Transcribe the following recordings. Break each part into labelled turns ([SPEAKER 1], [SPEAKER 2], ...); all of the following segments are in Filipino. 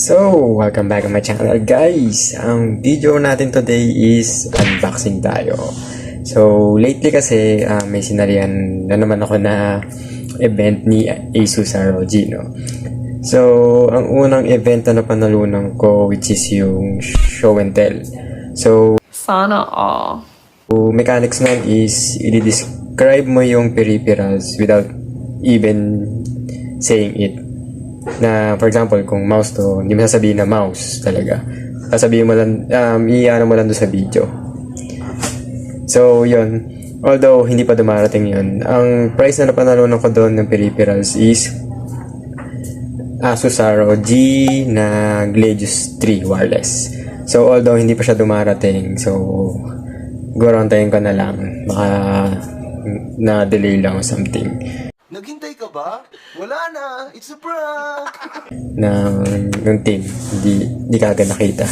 [SPEAKER 1] So, welcome back to my channel guys. Ang video natin today is unboxing tayo. So, lately kasi may sinarihan na naman ako na event ni Asus ROG, no? So, ang unang event na napanalunan ko which is yung show and tell. So,
[SPEAKER 2] sana all.
[SPEAKER 1] Mechanics nun is i-describe mo yung peripherals without even saying it. Na for example, kung mouse to, hindi mo sasabihin na mouse talaga. Sasabihin mo lang, i-ano mo lang doon sa video. So, yun. Although, hindi pa dumarating yun. Ang price na napanalunan ko doon ng peripherals is Asus ROG na Gladius 3 wireless. So, although hindi pa siya dumarating, so, guarantayin ko na lang. Baka na-delay lang or something.
[SPEAKER 3] Naghintay ka ba? Wala na! It's a prank!
[SPEAKER 1] ng team. Hindi ka agad nakita.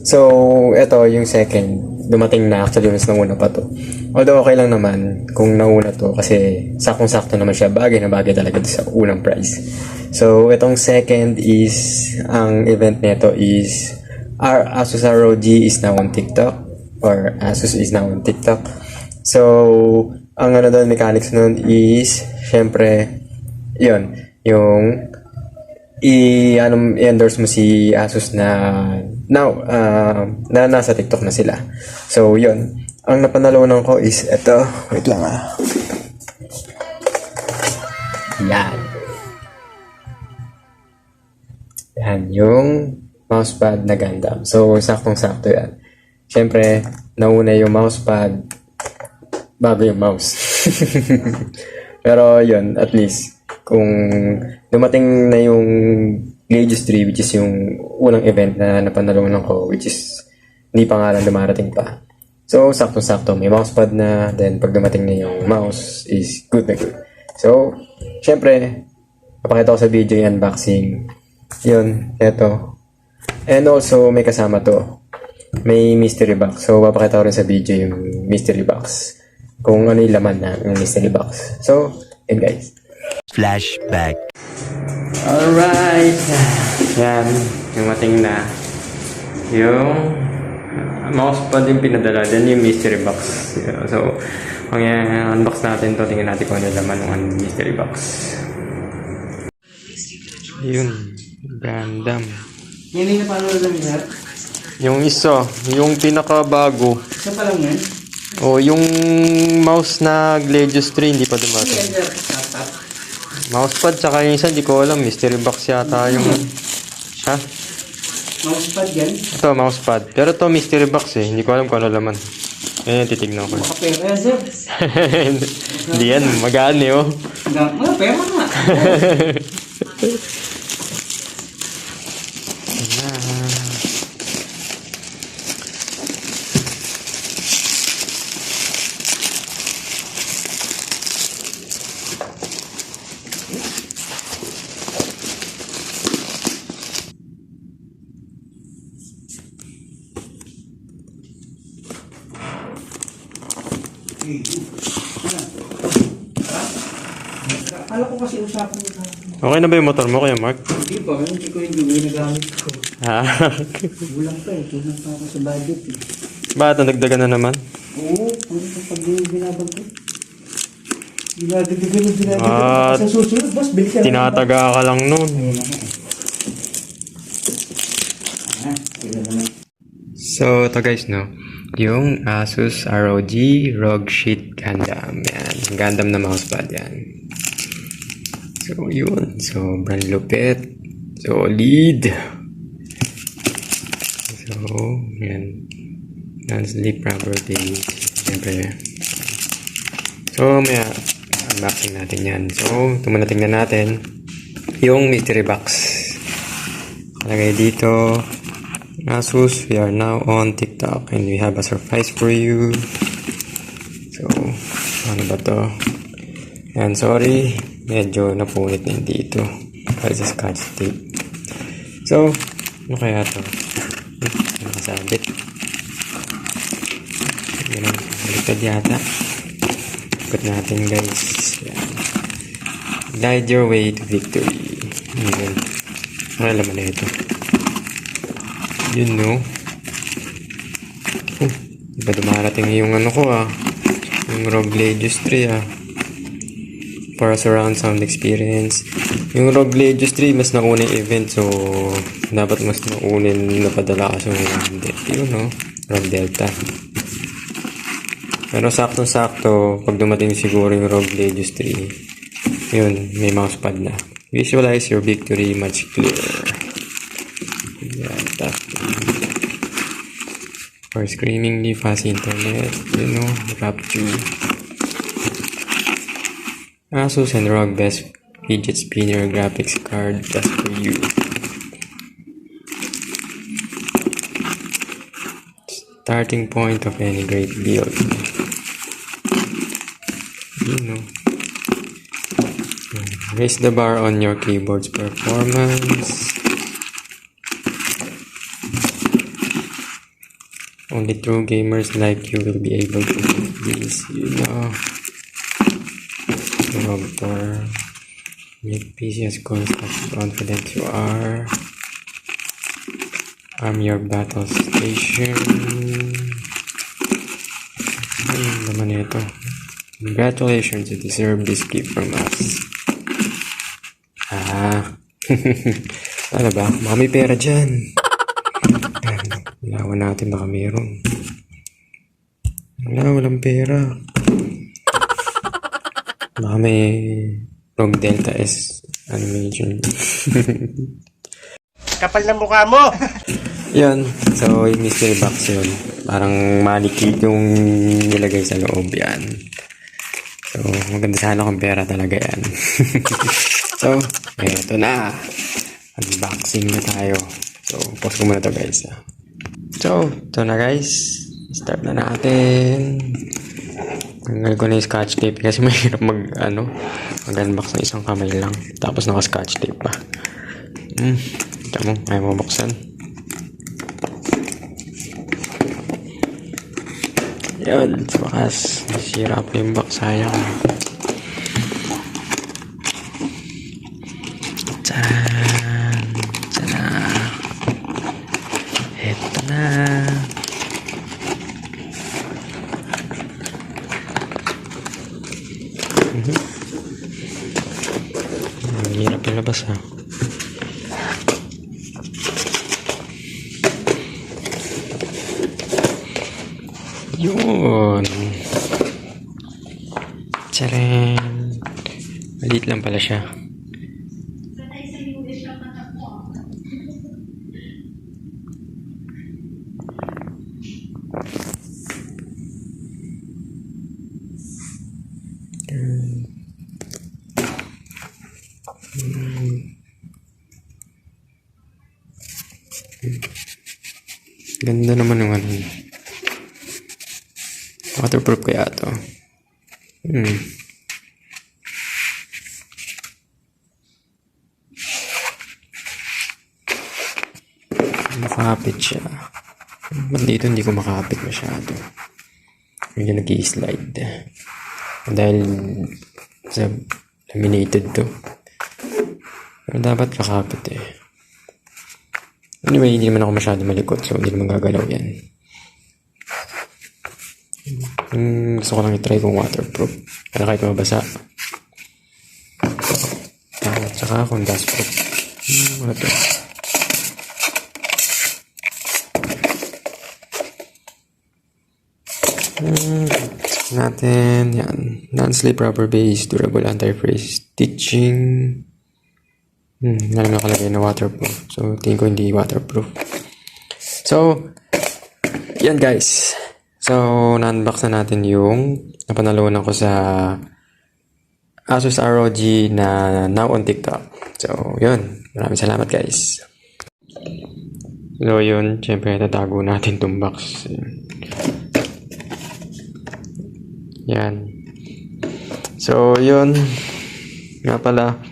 [SPEAKER 1] So, eto yung second. Dumating na actually mas nauna pa to. Although okay lang naman kung nauna to kasi sakong-sakto naman siya. Bagay na bagay talaga sa unang price. So, itong second is, ang event nito is Asus ROG is now on TikTok or Asus is now on TikTok. So, ang ano doon, mechanics nun is, syempre, yun, yung i-endorse mo si Asus na now, na nasa TikTok na sila. So, yun. Ang napanalunan ko is, eto, wait lang Yan. Yan, yung mousepad na Gundam. So, saktong-sakto yan. Syempre, nauna yung mousepad bago yung mouse. Pero yun, at least kung dumating na yung Gladius 3 which is yung unang event na napanalunan ko which is hindi pa nga lang dumarating pa. So, sakto-sakto. May mousepad na. Then, pag dumating na yung mouse is good na good. So, syempre, papakita ko sa video yung unboxing. Yun, eto. And also, may kasama to. May mystery box. So, papakita ko rin sa video yung mystery box. Kung ano yung laman ng mystery box. So, yun guys.
[SPEAKER 3] Flashback.
[SPEAKER 1] Alright. Yan. Dumating na yung mousepad yung pinadala. Then yung mystery box. So, kung unbox natin to, tingnan natin kung ano yung laman ng mystery box. Yun. Gundam.
[SPEAKER 4] Yan yung napanood lang yan?
[SPEAKER 1] Yung isa. Yung pinakabago.
[SPEAKER 4] Isa pa lang yan?
[SPEAKER 1] O, yung mouse na Gladius 3, hindi pa dumating. Mousepad, tsaka yung isa, hindi ko alam. Mystery box yata yung... Ha?
[SPEAKER 4] Mousepad yan?
[SPEAKER 1] Ito, mousepad. Pero ito, mystery box eh. Hindi ko alam kung ano laman. Ayan, titignan ko.
[SPEAKER 4] Baka pera yan, sir.
[SPEAKER 1] Hindi yan, magaan eh, oh.
[SPEAKER 4] Mga pera nga. Akala ko kasi usapan nito.
[SPEAKER 1] Okay na ba yung motor mo, Kuya Mark?
[SPEAKER 4] Hindi ba? Hindi ko yung ginagamit ko. Bulang pa eh. Kulang pa ako sa budget eh.
[SPEAKER 1] Bakit? Nagdagan na naman?
[SPEAKER 4] Oo. Ano pa pag binabag ko?
[SPEAKER 1] At
[SPEAKER 4] Sa susunod, boss, bili ka.
[SPEAKER 1] tinataga ka lang nun. So, ito guys, no? Yung Asus ROG Sheath Gundam. Yan. Gundam na mousepad yan. So, yun. Sobrang lupit. Solid. So, yan. Non-sleep properties. Siyempre. So, may unboxing natin yan. So, ito muna tingnan natin yung mystery box. Lagay dito. Asus, we are now on TikTok and we have a surprise for you. So, ano ba to? And sorry, medyo napunit na dito. Para sa scotch tape. So, ano kaya to? Nakasabit. Yan ang baliktad yata. Ikot natin guys. Yan. Guide your way to victory. Yan. Ano laman na ito? Yun no. Diba dumarating yung ano ko yung ROG Sheath 3 para surround sound experience. Yung ROG Sheath 3 mas nauna yung event, so dapat mas naunin napadala kasi yun no, ROG Delta. Pero saktong-sakto pag dumating siguro yung ROG Sheath 3, yun, may mousepad na. Visualize your victory much clearer. Yan, for screamingly fast internet, you know, capture. Asus and ROG best fidget spinner graphics card just for you. Starting point of any great build. You know. Raise the bar on your keyboard's performance. Only true gamers like you will be able to do this, you know. For make PC as confident you are. I'm your battle station. Naman ito. Congratulations, you deserve this gift from us. Ano ba? Baka may pera dyan. Ilawan natin, baka meron. Walang pera. Baka may ROG Delta S animation.
[SPEAKER 2] Kapal ng mukha mo!
[SPEAKER 1] Yun. So, yung mystery box yun. Parang malikid yung nilagay sa loob yan. So, maganda sana kung pera talaga yan. So, eto na. Unboxing na tayo. So, pause ko muna to guys. So, ito na guys. Start na natin. Tanggal ko na yung scotch tape kasi mahirap mag-unbox ng isang kamay lang. Tapos naka-scotch tape pa. Ito mo, ayaw mo buksan. Yun, sa bakas. Nasira pa yung box, sayang. Tsan! Tsan na! Ito na! Ang hirap ilabas Yun. Tcharan. Maliit lang pala siya. Ganda naman ng ano. Waterproof kaya ito. Makapit siya. Ba't dito hindi ko makapit masyado? Medyo nag-i-slide. Dahil sa laminated to. Pero dapat kakapit Anyway, hindi naman ako masyado malikot, so hindi naman gagalaw yan. Gusto ko lang i-try kung waterproof. Kaya kahit mabasa. At saka kung dustproof. Ano to? Natin, yan. Non-slip rubber base, durable anti-freeze stitching. Alam nakalagay na waterproof. So, tingin ko hindi waterproof. So, yan guys. So, na-unbox na natin yung napanalunan ko sa Asus ROG na now on TikTok. So, yun. Maraming salamat guys. So, yun. Siyempre, tatago natin itong box. Yan. So, yun. Nga pala,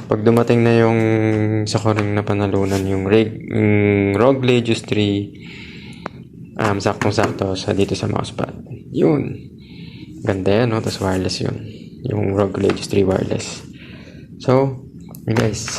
[SPEAKER 1] pag dumating na yung sa ko ring napanalunan, yung ROG Sheath 3, saktong-sakto sa dito sa mousepad. Yun. Ganda yan, no? Tapos wireless yun. Yung ROG Sheath 3 wireless. So, yun guys.